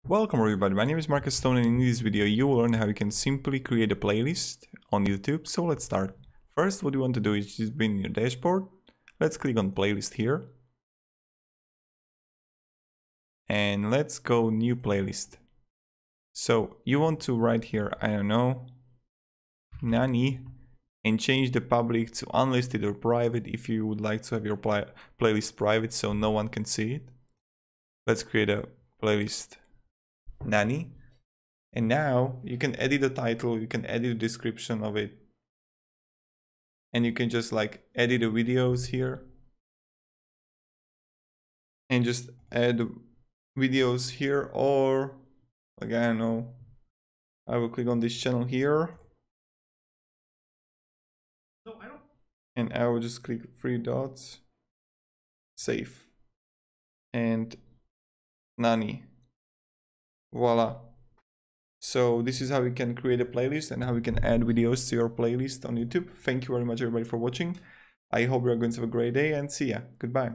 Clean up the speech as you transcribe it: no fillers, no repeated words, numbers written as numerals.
Welcome everybody, my name is Marcus Stone and in this video you will learn how you can simply create a playlist on YouTube. So let's start. First, what you want to do is just be in your dashboard. Let's click on playlist here. And let's go new playlist. So you want to write here, I don't know, Nani, and change the public to unlisted or private if you would like to have your playlist private so no one can see it. Let's create a playlist Nani, and now you can edit the title, you can edit the description of it, and you can just like edit the videos here and just add videos here, or like I don't know, I will click on this channel here and I will just click 3 dots, save, and Nani. Voila. So this is how you can create a playlist and how you can add videos to your playlist on YouTube. Thank you very much everybody for watching. I hope you're going to have a great day and see ya. Goodbye.